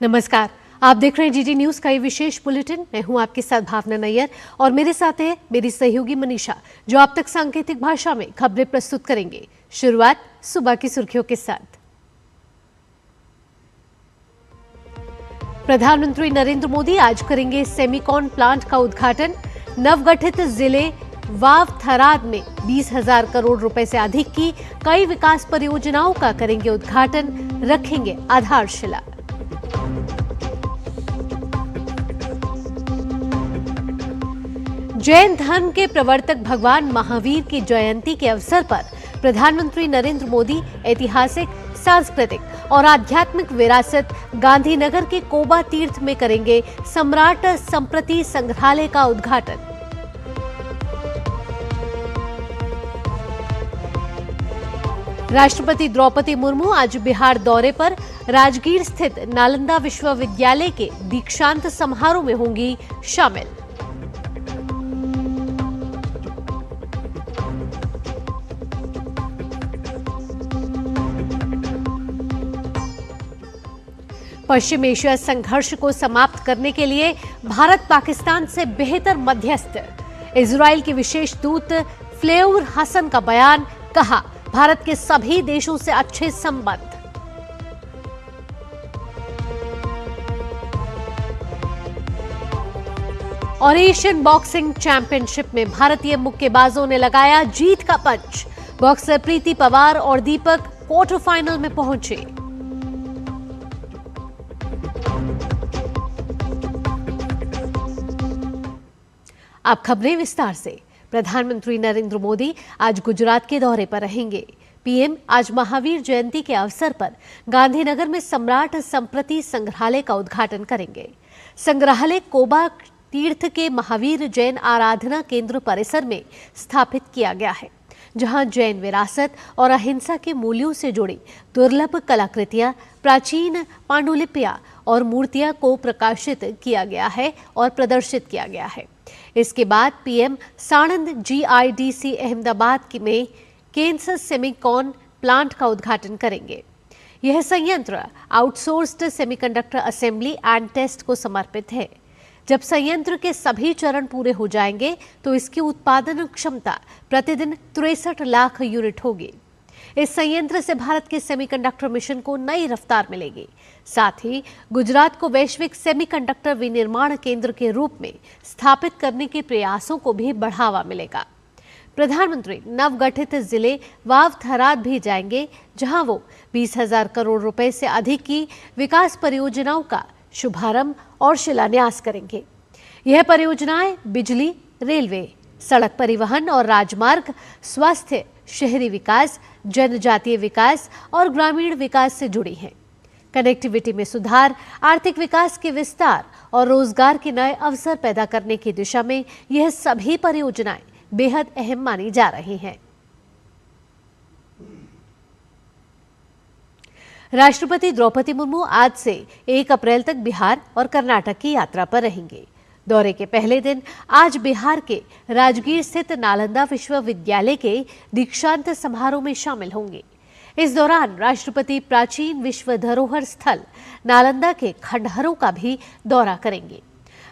नमस्कार, आप देख रहे हैं जीटी न्यूज का ये विशेष बुलेटिन। मैं हूं आपके साथ भावना नैयर और मेरे साथ है मेरी सहयोगी मनीषा, जो आप तक सांकेतिक भाषा में खबरें प्रस्तुत करेंगे। शुरुआत सुबह की सुर्खियों के साथ। प्रधानमंत्री नरेंद्र मोदी आज करेंगे सेमिकॉन प्लांट का उद्घाटन। नवगठित जिले वाव थराद में 20,000 करोड़ रुपए से अधिक की कई विकास परियोजनाओं का करेंगे उद्घाटन, रखेंगे आधारशिला। जैन धर्म के प्रवर्तक भगवान महावीर की जयंती के अवसर पर प्रधानमंत्री नरेंद्र मोदी ऐतिहासिक, सांस्कृतिक और आध्यात्मिक विरासत गांधीनगर के कोबा तीर्थ में करेंगे सम्राट संप्रति संग्रहालय का उद्घाटन। राष्ट्रपति द्रौपदी मुर्मू आज बिहार दौरे पर राजगीर स्थित नालंदा विश्वविद्यालय के दीक्षांत समारोह में होंगी शामिल। पश्चिम एशिया संघर्ष को समाप्त करने के लिए भारत पाकिस्तान से बेहतर मध्यस्थ, इजराइल के विशेष दूत फ्लेउर हसन का बयान। कहा, भारत के सभी देशों से अच्छे संबंध। और एशियन बॉक्सिंग चैंपियनशिप में भारतीय मुक्केबाजों ने लगाया जीत का पंच। बॉक्सर प्रीति पवार और दीपक क्वार्टर फाइनल में पहुंचे। अब खबरें विस्तार से। प्रधानमंत्री नरेंद्र मोदी आज गुजरात के दौरे पर रहेंगे। पीएम आज महावीर जयंती के अवसर पर गांधीनगर में सम्राट संप्रति संग्रहालय का उद्घाटन करेंगे। संग्रहालय कोबा तीर्थ के महावीर जैन आराधना केंद्र परिसर में स्थापित किया गया है, जहां जैन विरासत और अहिंसा के मूल्यों से जुड़ी दुर्लभ कलाकृतियां, प्राचीन पांडुलिपियां और मूर्तियां को प्रकाशित किया गया है और प्रदर्शित किया गया है। इसके बाद पीएम साणंद जीआईडीसी अहमदाबाद में केन्सस सेमिकॉन प्लांट का उद्घाटन करेंगे। यह संयंत्र outsourced semiconductor assembly and test को समर्पित है। जब संयंत्र के सभी चरण पूरे हो जाएंगे तो इसकी उत्पादन क्षमता प्रतिदिन 63 लाख यूनिट होगी। इस संयंत्र से भारत के सेमीकंडक्टर मिशन को नई रफ्तार मिलेगी। साथ ही गुजरात को वैश्विक सेमीकंडक्टर विनिर्माण केंद्र के रूप में स्थापित करने के प्रयासों को भी बढ़ावा मिलेगा। प्रधानमंत्री नवगठित जिले वाव थराद भी जाएंगे, जहां वो 20,000 करोड़ रुपए से अधिक की विकास परियोजनाओं का शुभारंभ और शिलान्यास करेंगे। यह परियोजनाएं बिजली, रेलवे, सड़क परिवहन और राजमार्ग, स्वास्थ्य, शहरी विकास, जनजातीय विकास और ग्रामीण विकास से जुड़ी हैं। कनेक्टिविटी में सुधार, आर्थिक विकास के विस्तार और रोजगार के नए अवसर पैदा करने की दिशा में यह सभी परियोजनाएं बेहद अहम मानी जा रही हैं। राष्ट्रपति द्रौपदी मुर्मू आज से 1 अप्रैल तक बिहार और कर्नाटक की यात्रा पर रहेंगे। दौरे के पहले दिन आज बिहार के राजगीर स्थित नालंदा विश्वविद्यालय के दीक्षांत समारोह में शामिल होंगे। इस दौरान राष्ट्रपति प्राचीन विश्व धरोहर स्थल नालंदा के खंडहरों का भी दौरा करेंगे।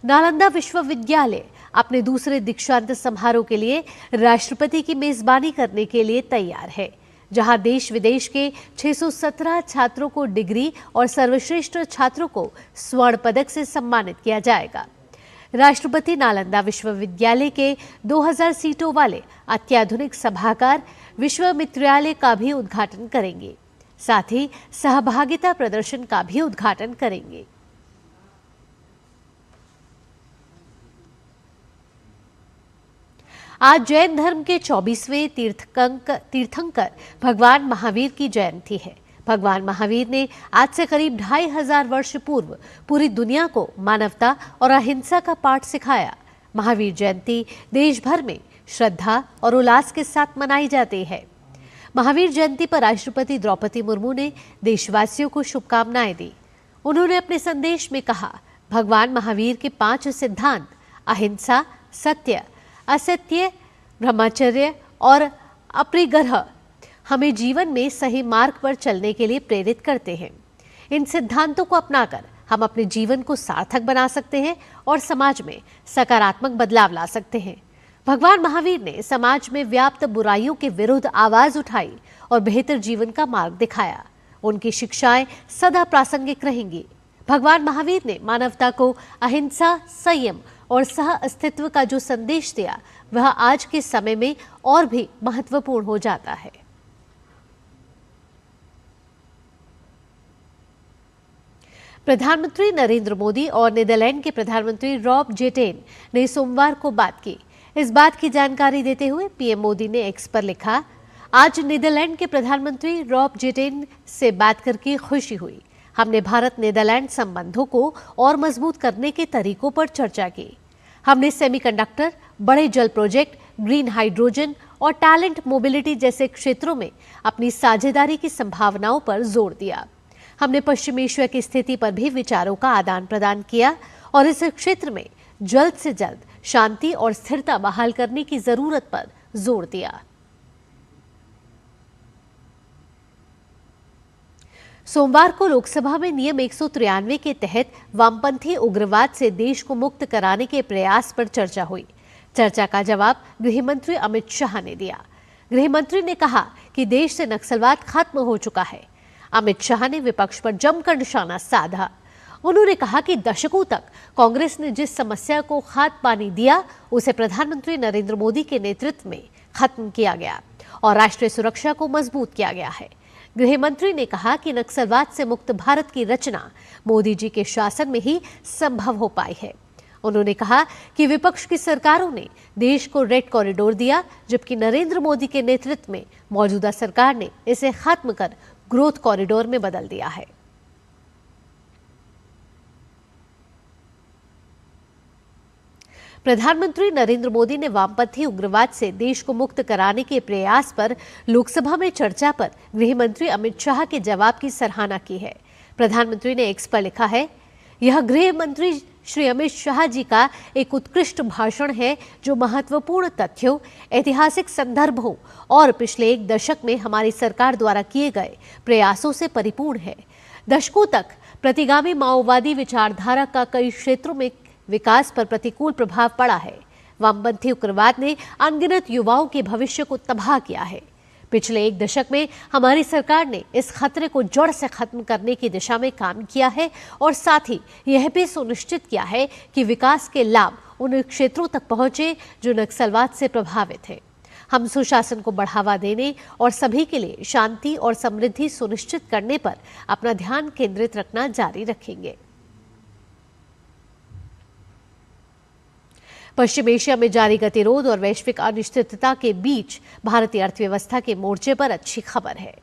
नालंदा विश्वविद्यालय अपने दूसरे दीक्षांत समारोह के लिए राष्ट्रपति की मेजबानी करने के लिए तैयार है, जहां देश विदेश के 617 छात्रों को डिग्री और सर्वश्रेष्ठ छात्रों को स्वर्ण पदक से सम्मानित किया जाएगा। राष्ट्रपति नालंदा विश्वविद्यालय के 2000 सीटों वाले अत्याधुनिक सभागार विश्वविद्यालय का भी उद्घाटन करेंगे। साथ ही सहभागिता प्रदर्शन का भी उद्घाटन करेंगे। आज जैन धर्म के 24वें तीर्थंकर भगवान महावीर की जयंती है। भगवान महावीर ने आज से करीब 2500 वर्ष पूर्व पूरी दुनिया को मानवता और अहिंसा का पाठ सिखाया। महावीर जयंती देश भर में श्रद्धा और उल्लास के साथ मनाई जाती है। महावीर जयंती पर राष्ट्रपति द्रौपदी मुर्मू ने देशवासियों को शुभकामनाएं दी। उन्होंने अपने संदेश में कहा, भगवान महावीर के 5 सिद्धांत अहिंसा, सत्य, असत्य, ब्रह्मचर्य और अपरिग्रह हमें जीवन में सही मार्ग पर चलने के लिए प्रेरित करते हैं। इन सिद्धांतों को अपनाकर हम अपने जीवन को सार्थक बना सकते हैं और समाज में सकारात्मक बदलाव ला सकते हैं। भगवान महावीर ने समाज में व्याप्त बुराइयों के विरुद्ध आवाज उठाई और बेहतर जीवन का मार्ग दिखाया। उनकी शिक्षाएं सदा प्रासंगिक रहेंगी। भगवान महावीर ने मानवता को अहिंसा, संयम और सह अस्तित्व का जो संदेश दिया, वह आज के समय में और भी महत्वपूर्ण हो जाता है। प्रधानमंत्री नरेंद्र मोदी और नीदरलैंड के प्रधानमंत्री रॉब जेटेन ने सोमवार को बात की। इस बात की जानकारी देते हुए पीएम मोदी ने एक्स पर लिखा, आज नीदरलैंड के प्रधानमंत्री रॉब जेटेन से बात करके खुशी हुई। हमने भारत नीदरलैंड संबंधों को और मजबूत करने के तरीकों पर चर्चा की। हमने सेमीकंडक्टर, बड़े जल प्रोजेक्ट, ग्रीन हाइड्रोजन और टैलेंट मोबिलिटी जैसे क्षेत्रों में अपनी साझेदारी की संभावनाओं पर जोर दिया। हमने पश्चिमी एशिया की स्थिति पर भी विचारों का आदान प्रदान किया और इस क्षेत्र में जल्द से जल्द शांति और स्थिरता बहाल करने की जरूरत पर जोर दिया। सोमवार को लोकसभा में नियम 193 के तहत वामपंथी उग्रवाद से देश को मुक्त कराने के प्रयास पर चर्चा हुई। चर्चा का जवाब गृह मंत्री अमित शाह ने दिया। गृह मंत्री ने कहा कि देश से नक्सलवाद खत्म हो चुका है। अमित शाह ने विपक्ष पर जमकर निशाना साधा। उन्होंने कहा कि दशकों तक कांग्रेस ने जिस समस्या को खाद पानी दिया, उसे प्रधानमंत्री नरेंद्र मोदी के नेतृत्व में खत्म किया गया और राष्ट्रीय सुरक्षा को मजबूत किया गया है। गृह मंत्री ने कहा कि नक्सलवाद से मुक्त भारत की रचना मोदी जी के शासन में ही संभव हो पाई है। उन्होंने कहा कि विपक्ष की सरकारों ने देश को रेड कॉरिडोर दिया, जबकि नरेंद्र मोदी के नेतृत्व में मौजूदा सरकार ने इसे खत्म कर ग्रोथ कॉरिडोर में बदल दिया है। प्रधानमंत्री नरेंद्र मोदी ने वामपंथी उग्रवाद से देश को मुक्त कराने के प्रयास पर लोकसभा में चर्चा पर गृह मंत्री अमित शाह के जवाब की सराहना की है। प्रधानमंत्री ने एक्स पर लिखा है, यह गृह मंत्री श्री अमित शाह जी का एक उत्कृष्ट भाषण है जो महत्वपूर्ण तथ्यों, ऐतिहासिक संदर्भों और पिछले एक दशक में हमारी सरकार द्वारा किए गए प्रयासों से परिपूर्ण है। दशकों तक प्रतिगामी माओवादी विचारधारा का कई क्षेत्रों में विकास पर प्रतिकूल प्रभाव पड़ा है। वामपंथी उग्रवाद ने अनगिनत युवाओं के भविष्य को तबाह किया है। पिछले एक दशक में हमारी सरकार ने इस खतरे को जड़ से खत्म करने की दिशा में काम किया है और साथ ही यह भी सुनिश्चित किया है कि विकास के लाभ उन क्षेत्रों तक पहुंचे जो नक्सलवाद से प्रभावित हैं। हम सुशासन को बढ़ावा देने और सभी के लिए शांति और समृद्धि सुनिश्चित करने पर अपना ध्यान केंद्रित रखना जारी रखेंगे। पश्चिम एशिया में जारी गतिरोध और वैश्विक अनिश्चितता के बीच भारतीय अर्थव्यवस्था के मोर्चे पर अच्छी खबर है।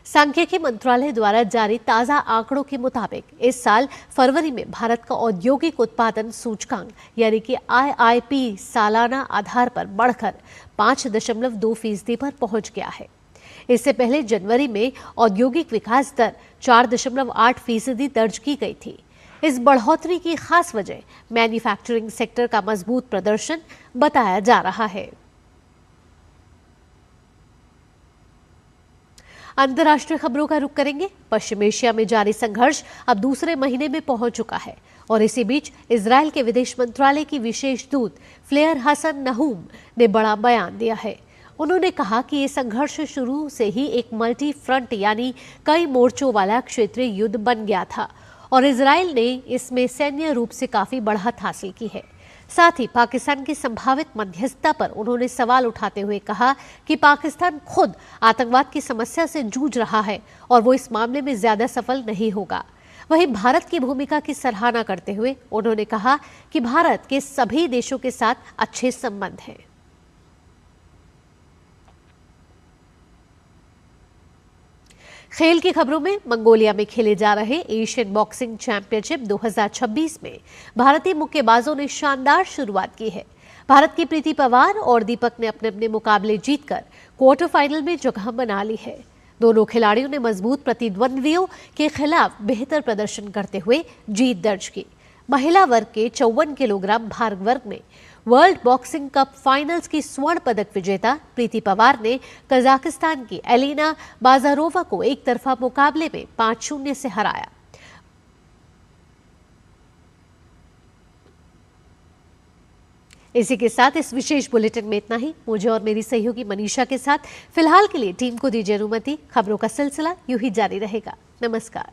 सांख्यिकी मंत्रालय द्वारा जारी ताजा आंकड़ों के मुताबिक इस साल फरवरी में भारत का औद्योगिक उत्पादन सूचकांक यानी कि IIP सालाना आधार पर बढ़कर 5.2% पर पहुंच गया है। इससे पहले जनवरी में औद्योगिक विकास दर 4.8% दर्ज की गई थी। इस बढ़ोतरी की खास वजह मैन्युफैक्चरिंग सेक्टर का मजबूत प्रदर्शन बताया जा रहा है। अंतर्राष्ट्रीय खबरों का रुख करेंगे। पश्चिम एशिया में जारी संघर्ष अब दूसरे महीने में पहुंच चुका है और इसी बीच इजरायल के विदेश मंत्रालय की विशेष दूत फ्लेयर हसन नहूम ने बड़ा बयान दिया है। उन्होंने कहा कि ये संघर्ष शुरू से ही एक मल्टी फ्रंट यानी कई मोर्चों वाला क्षेत्रीय युद्ध बन गया था और इजरायल ने इसमें सैन्य रूप से काफी बढ़त हासिल की है। साथ ही पाकिस्तान की संभावित मध्यस्थता पर उन्होंने सवाल उठाते हुए कहा कि पाकिस्तान खुद आतंकवाद की समस्या से जूझ रहा है और वो इस मामले में ज्यादा सफल नहीं होगा। वहीं भारत की भूमिका की सराहना करते हुए उन्होंने कहा कि भारत के सभी देशों के साथ अच्छे संबंध हैं। खेल की खबरों में मंगोलिया में खेले जा रहे एशियन बॉक्सिंग चैंपियनशिप 2026 में भारतीय मुक्केबाजों ने शानदार शुरुआत की है। भारत की प्रीति पवार और दीपक ने अपने अपने मुकाबले जीतकर क्वार्टर फाइनल में जगह बना ली है। दोनों खिलाड़ियों ने मजबूत प्रतिद्वंद्वियों के खिलाफ बेहतर प्रदर्शन करते हुए जीत दर्ज की। महिला वर्ग के 54 किलोग्राम भार वर्ग में वर्ल्ड बॉक्सिंग कप फाइनल्स की स्वर्ण पदक विजेता प्रीति पवार ने कजाकिस्तान की एलिना बाजारोवा को एक तरफा मुकाबले में 5-0 से हराया। इसी के साथ इस विशेष बुलेटिन में इतना ही। मुझे और मेरी सहयोगी मनीषा के साथ फिलहाल के लिए टीम को दीजिए अनुमति। खबरों का सिलसिला यूं ही जारी रहेगा। नमस्कार।